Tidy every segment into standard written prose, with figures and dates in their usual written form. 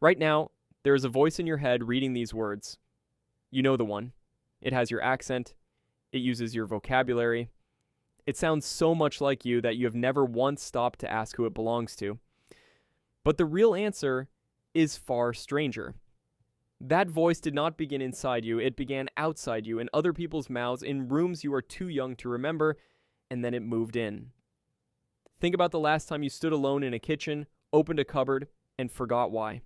Right now, there is a voice in your head reading these words. You know the one. It has your accent. It uses your vocabulary. It sounds so much like you that you have never once stopped to ask who it belongs to. But the real answer is far stranger. That voice did not begin inside you, it began outside you, in other people's mouths, in rooms you are too young to remember, and then it moved in. Think about the last time you stood alone in a kitchen, opened a cupboard, and forgot why.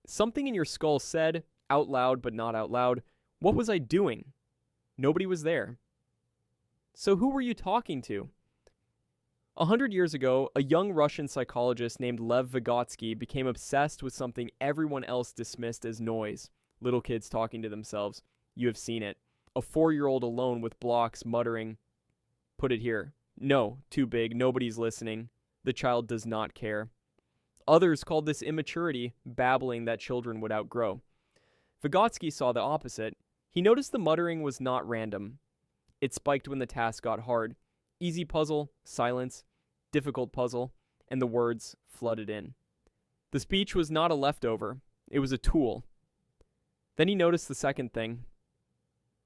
Something in your skull said, out loud but not out loud, "What was I doing?" Nobody was there. So who were you talking to? 100 years ago, a young Russian psychologist named Lev Vygotsky became obsessed with something everyone else dismissed as noise. Little kids talking to themselves. You have seen it. A 4-year-old alone with blocks muttering, "Put it here. No, too big. Nobody's listening." The child does not care. Others called this immaturity, babbling that children would outgrow. Vygotsky saw the opposite. He noticed the muttering was not random. It spiked when the task got hard. Easy puzzle, silence, difficult puzzle, and the words flooded in. The speech was not a leftover. It was a tool. Then he noticed the second thing.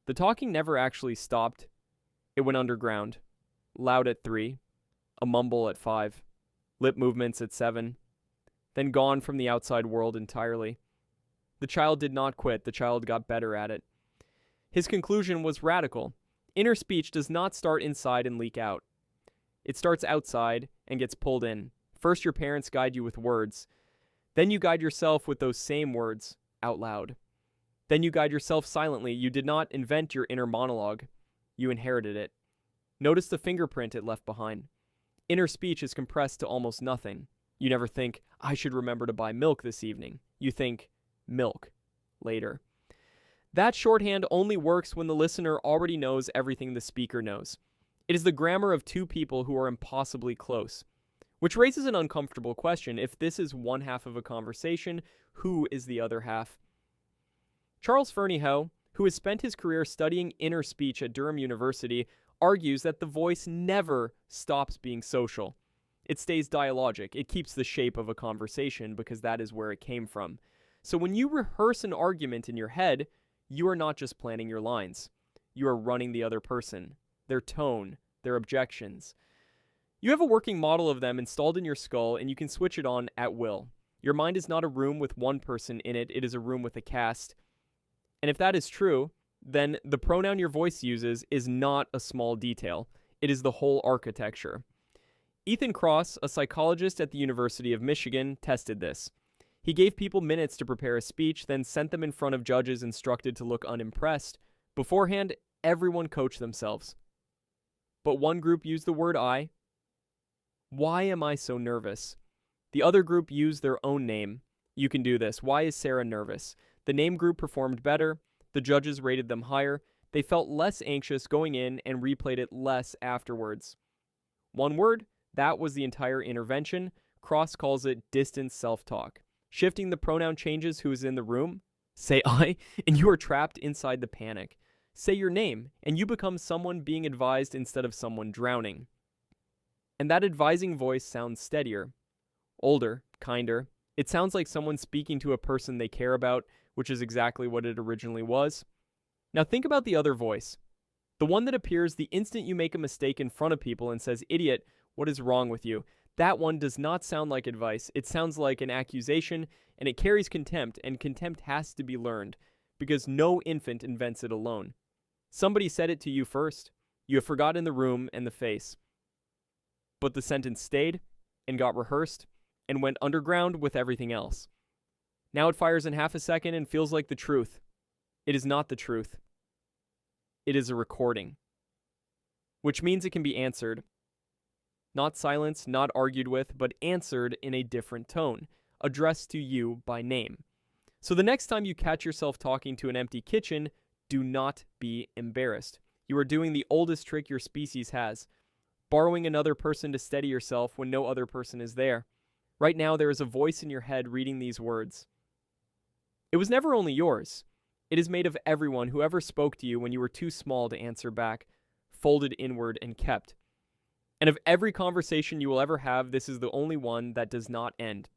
The talking never actually stopped. It went underground. Loud at 3, a mumble at 5, lip movements at 7, then gone from the outside world entirely. The child did not quit. The child got better at it. His conclusion was radical. Inner speech does not start inside and leak out. It starts outside and gets pulled in. First, your parents guide you with words. Then you guide yourself with those same words out loud. Then you guide yourself silently. You did not invent your inner monologue. You inherited it. Notice the fingerprint it left behind. Inner speech is compressed to almost nothing. You never think, "I should remember to buy milk this evening." You think, "Milk," later. That shorthand only works when the listener already knows everything the speaker knows. It is the grammar of two people who are impossibly close. Which raises an uncomfortable question. If this is one half of a conversation, who is the other half? Charles Fernyhough, who has spent his career studying inner speech at Durham University, argues that the voice never stops being social. It stays dialogic. It keeps the shape of a conversation because that is where it came from. So when you rehearse an argument in your head, you are not just planning your lines. You are running the other person, their tone, their objections. You have a working model of them installed in your skull, and you can switch it on at will. Your mind is not a room with one person in it. It is a room with a cast. And if that is true, then the pronoun your voice uses is not a small detail. It is the whole architecture. Ethan Kross, a psychologist at the University of Michigan, tested this. He gave people minutes to prepare a speech, then sent them in front of judges instructed to look unimpressed. Beforehand, everyone coached themselves. But one group used the word I. Why am I so nervous? The other group used their own name. You can do this. Why is Sarah nervous? The name group performed better. The judges rated them higher. They felt less anxious going in and replayed it less afterwards. One word, that was the entire intervention. Kross calls it distance self-talk. Shifting the pronoun changes who is in the room. Say I, and you are trapped inside the panic. Say your name, and you become someone being advised instead of someone drowning. And that advising voice sounds steadier, older, kinder. It sounds like someone speaking to a person they care about, which is exactly what it originally was. Now think about the other voice. The one that appears the instant you make a mistake in front of people and says, "Idiot, what is wrong with you?" That one does not sound like advice. It sounds like an accusation, and it carries contempt, and contempt has to be learned, because no infant invents it alone. Somebody said it to you first. You have forgotten the room and the face. But the sentence stayed, and got rehearsed, and went underground with everything else. Now it fires in half a second and feels like the truth. It is not the truth. It is a recording. Which means it can be answered. Not silenced, not argued with, but answered in a different tone, addressed to you by name. So the next time you catch yourself talking to an empty kitchen, do not be embarrassed. You are doing the oldest trick your species has, borrowing another person to steady yourself when no other person is there. Right now, there is a voice in your head reading these words. It was never only yours. It is made of everyone who ever spoke to you when you were too small to answer back, folded inward and kept. And of every conversation you will ever have, this is the only one that does not end.